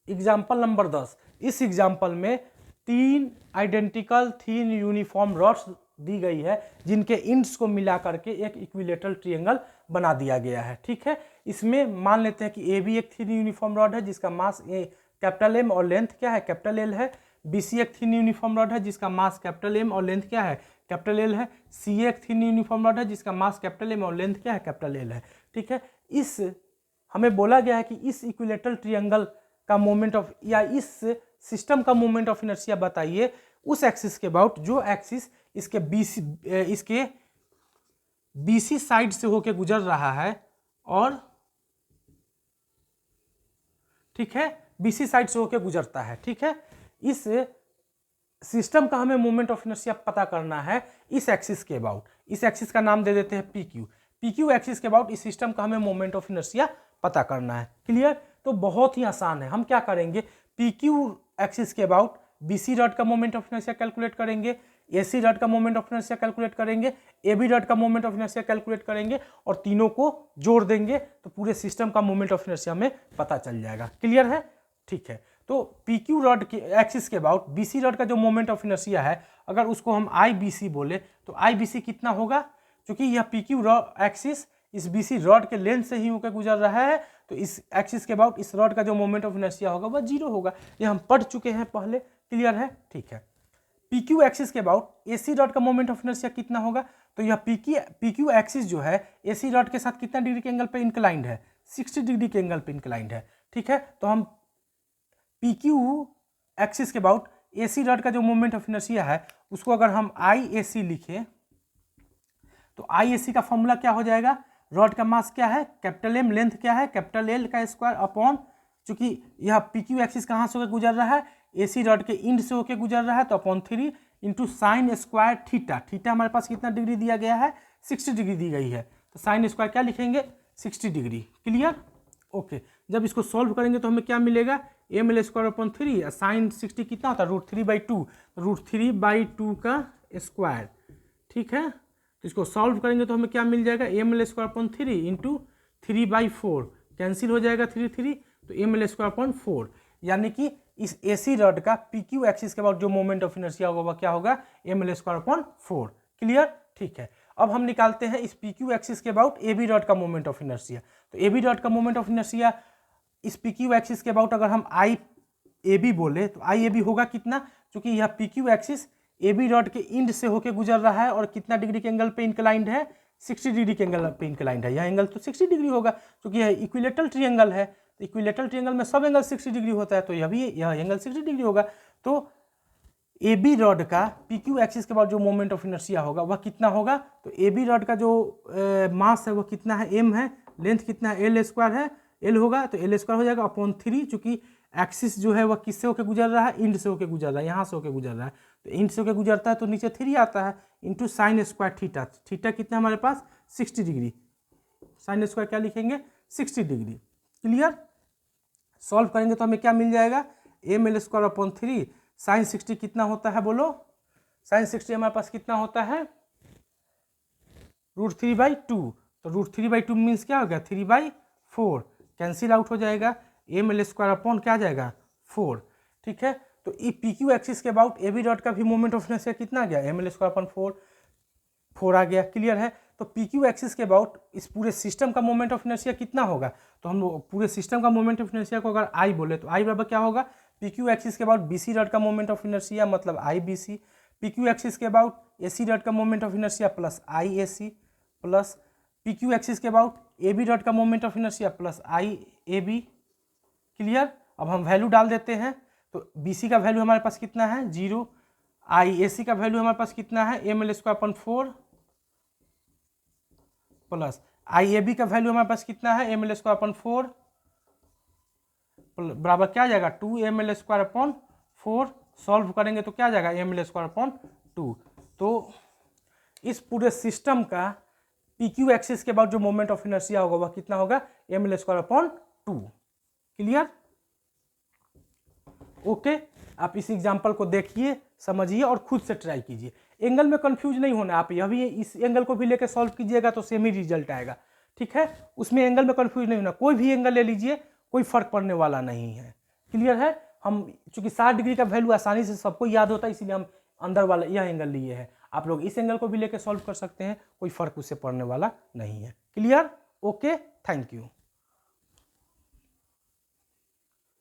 Example number 10, इस example में 3 identical thin uniform rods दी गई है जिनके इंड्स को मिला करके एक इक्विलेटरल ट्रायंगल बना दिया गया है। ठीक है, इसमें मान लेते हैं कि ए बी एक थिन यूनिफॉर्म रॉड है जिसका मास कैपिटल एम और लेंथ क्या है, कैपिटल एल है। बी सी एक थिन यूनिफॉर्म रॉड है जिसका मास कैपिटल एम और लेंथ क्या है, कैपिटल एल है। सी एक थिन यूनिफॉर्म रॉड है जिसका मास कैपिटल एम और लेंथ क्या है, कैपिटल एल है। ठीक है, इस हमें बोला गया है कि इस इक्विलेटरल ट्रायंगल का मोमेंट ऑफ या इस सिस्टम का मोमेंट ऑफ इनर्शिया बताइए उस एक्सिस के अबाउट जो एक्सिस इसके बीसी साइड से होके गुजर रहा है और ठीक है बीसी साइड से होके गुजरता है। ठीक है, इस सिस्टम का हमें मोमेंट ऑफ इनर्शिया पता करना है इस एक्सिस के अबाउट। इस एक्सिस का नाम दे देते हैं P Q. P Q axis के अबाउट इस सिस्टम का हमें मोमेंट ऑफ इनर्शिया पता करना है। क्लियर? तो बहुत ही आसान है। हम क्या करेंगे, पी क्यू एक्सिस के अबाउट बीसी रॉड का मोमेंट ऑफ इनर्शिया कैलकुलेट करेंगे, एसी रॉड का मोमेंट ऑफ इनर्शिया कैलकुलेट करेंगे, एबी रॉड का मोमेंट ऑफ इनर्शिया कैलकुलेट करेंगे और तीनों को जोड़ देंगे तो पूरे सिस्टम का मोमेंट ऑफ इनर्शिया हमें पता चल जाएगा। क्लियर है? ठीक है, तो पी क्यू रॉड के एक्सिस के अबाउट बीसी रॉड का जो मोमेंट ऑफ इनर्शिया है अगर उसको हम आई बी सी बोले तो आई बी सी कितना होगा, क्योंकि यह पी क्यू एक्सिस इस बीसी रॉड के लेंथ से ही होकर गुजर रहा है तो इस एक्सिस के अबाउट इस रॉड का जो मोमेंट ऑफ इनर्शिया होगा वह 0 होगा। ये हम पढ़ चुके हैं पहले। क्लियर है? ठीक है, पी क्यू एक्सिस के अबाउट एसी रॉड का मोमेंट ऑफ इनर्शिया कितना होगा, तो यह पी क्यू एक्सिस जो है एसी रॉड के साथ कितना डिग्री के एंगल पे इंक्लाइंड है, 60 डिग्री के एंगल पे इंक्लाइंड है। ठीक है, तो हम पी क्यू एक्सिस के अबाउट एसी रॉड का जो मोमेंट ऑफ इनर्शिया है उसको अगर हम आई ए सी लिखें तो आई ए सी का फॉर्मूला क्या हो जाएगा, रॉड का मास क्या है, कैपिटल एम, लेंथ क्या है, कैपिटल एल का स्क्वायर अपॉन, चूंकि यह पी क्यू एक्सिस कहाँ से होकर गुजर रहा है, एसी रॉड के इंड से होकर गुजर रहा है तो upon 3 into sine square theta. Theta हमारे पास कितना डिग्री दिया गया है, 60 डिग्री दी गई है तो साइन स्क्वायर क्या लिखेंगे, 60 डिग्री। क्लियर? ओके, जब इसको सॉल्व करेंगे तो हमें क्या मिलेगा, M L square upon 3, sine 60 कितना होता है, √3/2, √3/2 का स्क्वायर। ठीक है, तो इसको सॉल्व करेंगे तो हमें क्या मिल जाएगा, M L square upon 3 into 3/4, cancel हो जाएगा 3 तो एम एल स्क्वायर अपॉन 4, यानी कि इस एसी रॉड का पी क्यू एक्सिस के बाद जो मोमेंट ऑफ इनर्शिया होगा क्या होगा, M L square upon 4। Clear? ठीक है, अब हम निकालते हैं इस पी क्यू एक्सिस के अबाउट ए बी रॉड का मोमेंट ऑफ इनर्शिया। तो ए बी रॉड का मोमेंट ऑफ इनर्शिया इस पी क्यू एक्सिस के अबाउट अगर हम आई ए बी बोले तो आई ए बी होगा कितना, क्योंकि यह P Q axis A B rod के इंड से होकर गुजर रहा है और कितना डिग्री के एंगल पे इंक्लाइंड है, 60 डिग्री के एंगल पे इंक्लाइंड है। यह एंगल तो 60 डिग्री होगा क्योंकि यह इक्विलेटरल ट्रायंगल है, तो इक्विलेटरल ट्रायंगल में सब एंगल 60 डिग्री होता है तो यह एंगल 60 डिग्री होगा। तो ए बी रॉड का पी क्यू एक्सिस के बाद जो मोमेंट ऑफ इनर्शिया होगा वह कितना होगा, तो ए बी रॉड का जो मास है वह कितना है, एम है, लेंथ कितना है, एल स्क्वायर है, एल होगा तो एल स्क्वायर हो जाएगा अपॉन 3, चूंकि एक्सिस जो है वह किससे होकर गुजर रहा है, इंड से होकर गुजर रहा है, यहाँ से होकर गुजर रहा है तो इंड से होकर गुजरता है तो नीचे 3 आता है into sine square theta. Theta कितना हमारे पास 60 डिग्री, साइन स्क्वायर क्या लिखेंगे 60 डिग्री। क्लियर? सॉल्व करेंगे तो हमें क्या मिल जाएगा, M L square upon 3, sine 60 कितना होता है बोलो, साइन 60 हमारे पास कितना होता है √3/2, तो √3/2 मीन्स क्या हो गया 3/4, कैंसिल आउट हो जाएगा, एम एल स्क्वायर अपॉन क्या आ जाएगा 4। ठीक है, तो ई पी क्यू एक्सिस के अबाउट ए बी रॉड का भी मोमेंट ऑफ इनर्शिया कितना आ गया, एम एल स्क्वायर अपॉन 4 आ गया। क्लियर है? तो पी क्यू एक्सिस के अबाउट इस पूरे सिस्टम का मोमेंट ऑफ इनर्शिया कितना होगा, तो हम पूरे सिस्टम का मोमेंट ऑफ इनर्शिया को अगर आई बोले तो आई बराबर क्या होगा, पी क्यू एक्सिस के अबाउट बी सी रॉड का मोमेंट ऑफ इनर्शिया मतलब I B C, P Q axis के अबाउट ए सी रॉड का moment of inertia plus I A C, plus P Q axis के about A B rod का moment of inertia plus I A B. Clear? अब हम value डाल देते हैं तो बी सी का वैल्यू हमारे पास कितना है 0, आई ए सी का वैल्यू हमारे पास कितना है M L square upon 4 plus I A B का वैल्यू हमारे पास कितना है एम एल स्क्वायर अपॉन 4 बराबर क्या आ जाएगा 2 M L square upon 4। Solve करेंगे तो क्या आ जाएगा एम एल स्क्वायर अपॉन 2। तो इस पूरे सिस्टम का पी क्यू एक्सिस के बाद जो मोमेंट ऑफ इनर्शिया होगा वह कितना होगा M L square upon 2। Clear? Okay, आप इस एग्जाम्पल को देखिए, समझिए और खुद से ट्राई कीजिए। एंगल में कंफ्यूज नहीं होना, आप यह भी इस एंगल को भी लेकर सॉल्व कीजिएगा तो सेम ही रिजल्ट आएगा। ठीक है, उसमें एंगल में कंफ्यूज नहीं होना, कोई भी एंगल ले लीजिए कोई फर्क पड़ने वाला नहीं है। क्लियर है। हम चूंकि 60 डिग्री का वैल्यू आसानी से सबको याद होता है, इसीलिए हम अंदर वाला यह एंगल लिए हैं। आप लोग इस एंगल को भी लेके सॉल्व कर सकते हैं, कोई फर्क उससे पड़ने वाला नहीं है। Clear, okay, thank you.